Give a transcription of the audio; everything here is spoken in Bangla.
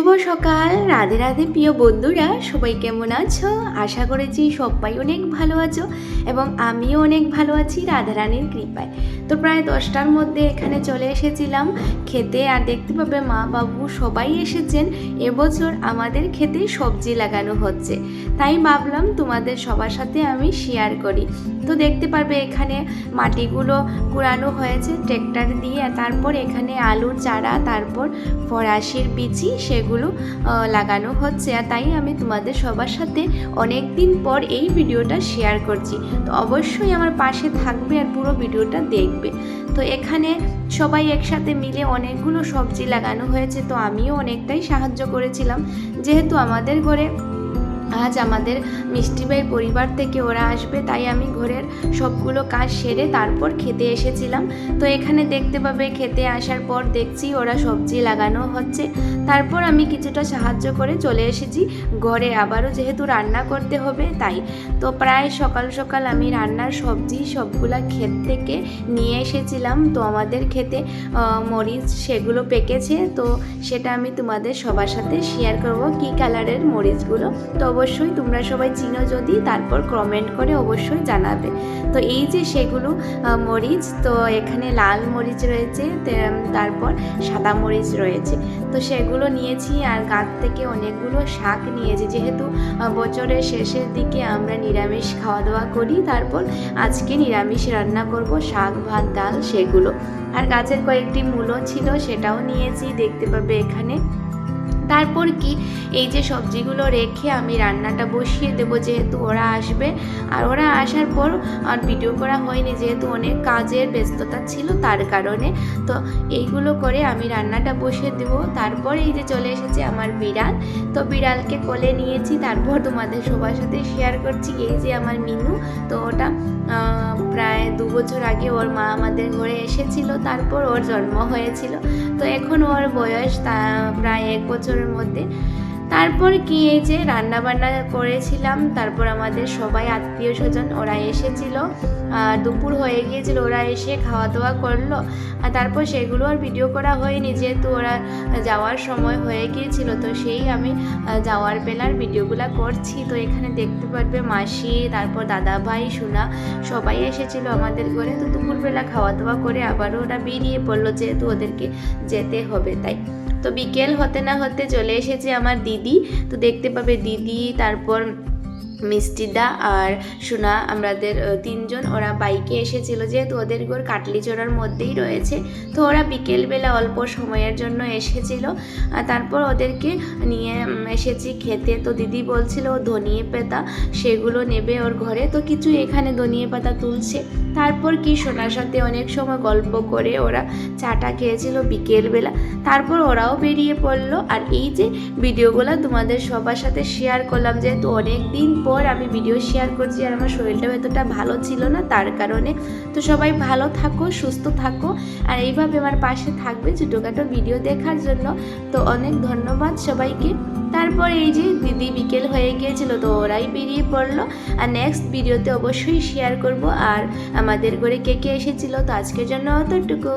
শুভ সকাল। রাধে রাধে প্রিয় বন্ধুরা, সবাই কেমন আছো? আশা করেছি সবাই অনেক ভালো আছো এবং আমিও অনেক ভালো আছি রাধারানীর কৃপায়। তো প্রায় 10টার মধ্যে এখানে চলে এসেছিলাম খেতে, আর দেখতে পাবে মা বাবু সবাই এসেছেন। এবছর আমাদের খেতে সবজি লাগানো হচ্ছে, তাই ভাবলাম তোমাদের সবার সাথে আমি শেয়ার করি। তো দেখতে পারবে এখানে মাটিগুলো কুড়ানো হয়েছে ট্রেক্টর দিয়ে, তারপর এখানে আলুর চারা, তারপর ফরাসির বিচি সেগুলো লাগানো হচ্ছে। আর তাই আমি তোমাদের সবার সাথে অনেক দিন পর এই ভিডিওটা শেয়ার করছি। তো অবশ্যই আমার পাশে থাকবে আর পুরো ভিডিওটা দেখবে। তো এখানে সবাই একসাথে মিলে অনেকগুলো সবজি লাগানো হয়েছে, তো আমিও অনেকটাই সাহায্য করেছিলাম, যেহেতু আমাদের ঘরে আজ আমাদের মিষ্টি ভাইয়ের পরিবার থেকে ওরা আসবে, তাই আমি ঘরের সবগুলো কাজ সেরে তারপর খেতে এসেছিলাম। তো এখানে দেখতে পাবে খেতে আসার পর দেখছি ওরা সবজি লাগানো হচ্ছে, তারপর আমি কিছুটা সাহায্য করে চলে এসেছি ঘরে, আবারও যেহেতু রান্না করতে হবে তাই। তো প্রায় সকাল সকাল আমি রান্নার সবজি সবগুলা ক্ষেত থেকে নিয়ে এসেছিলাম। তো আমাদের খেতে মরিচ সেগুলো পেকেছে, তো সেটা আমি তোমাদের সবার সাথে শেয়ার করব কি কালারের মরিচগুলো। তো অবশ্যই তোমরা সবাই চিনো যদি, তারপর কমেন্ট করে অবশ্যই জানাবে। তো এই যে সেগুলো মরিচ, তো এখানে লাল মরিচ রয়েছে, তারপর সাদা মরিচ রয়েছে, তো সেগুলো নিয়েছি। আর গাছ থেকে অনেকগুলো শাক নিয়েছি, যেহেতু বছরের শেষের দিকে আমরা নিরামিষ খাওয়া দাওয়া করি, তারপর আজকে নিরামিষ রান্না করব, শাক ভাত ডাল সেগুলো। আর গাছের কয়েকটি মূলো ছিল সেটাও নিয়েছি, দেখতে পাবে এখানে। তারপর কি এই যে সবজিগুলো রেখে আমি রান্নাটা বসিয়ে দেবো, যেহেতু ওরা আসবে। আর ওরা আসার পর আর ভিডিও করা হয়নি, যেহেতু অনেক কাজের ব্যস্ততা ছিল তার কারণে। তো এইগুলো করে আমি রান্নাটা বসিয়ে দেবো। তারপর এই যে চলে এসেছে আমার বিড়াল, তো বিড়ালকে কোলে নিয়েছি, তারপর তোমাদের সবার সাথে শেয়ার করছি। এই যে আমার মিনু, তো ওটা প্রায় 2 বছর আগে ওর মা আমাদের ঘরে এসেছিল, তারপর ওর জন্ম হয়েছিল। তো এখন ওর বয়স প্রায় 1 বছরের মধ্যে। তারপর কি এই যে রান্না বান্না করেছিলাম, তারপর আমাদের সবাই আত্মীয় স্বজন ওরা এসেছিল, দুপুর হয়ে গিয়েছিল, ওরা এসে খাওয়া দাওয়া করলো। আর তারপর সেগুলো আর ভিডিও করা হয়নি, যেহেতু ওরা যাওয়ার সময় হয়ে গিয়েছিল। তো সেই আমি যাওয়ার বেলার ভিডিওগুলো করছি। তো এখানে দেখতে পারবে মাসি, তারপর দাদা ভাই, সোনা সবাই এসেছিল আমাদের ঘরে। তো দুপুরবেলা খাওয়া দাওয়া করে আবারও ওরা বেরিয়ে পড়লো, যেহেতু ওদেরকে যেতে হবে তাই। তো বিকেল হতে না হতে চলে এসেছে আমার দিদি। তো দেখতে পাবে দিদি, তারপর মিষ্টিদা আর সোনা, আমাদের 3 জন ওরা বাইকে এসেছিল, যেহেতু ওদের ঘর কাটলিচড়ার মধ্যেই রয়েছে। তো ওরা বিকেলবেলা অল্প সময়ের জন্য এসেছিল, আর তারপর ওদেরকে নিয়ে এসেছি খেতে। তো দিদি বলছিল ধনিয়ে পাতা সেগুলো নেবে ওর ঘরে, তো কিছু এখানে ধনিয়ে পাতা তুলছে। তারপর কি সোনার সাথে অনেক সময় গল্প করে ওরা চাটা খেয়েছিল বিকেলবেলা, তারপর ওরাও বেরিয়ে পড়লো। আর এই যে ভিডিওগুলো তোমাদের সবার সাথে শেয়ার করলাম, যেহেতু অনেক দিন পর আমি ভিডিও শেয়ার করছি, আর আমার শরীরটাও এতটা ভালো ছিল না তার কারণে। তো সবাই ভালো থাকো, সুস্থ থাকো, আর এইভাবে আমার পাশে থাকবে ছোটোখাটো ভিডিও দেখার জন্য। তো অনেক ধন্যবাদ সবাইকে। তারপর এই যে দিদি বিকেল হয়ে গিয়েছিল, তো ওরাই বেরিয়ে পড়লো। আর নেক্সট ভিডিওতে অবশ্যই শেয়ার করব আর আমাদের ঘরে কে কে এসেছিল। তো আজকের জন্য অতটুকু।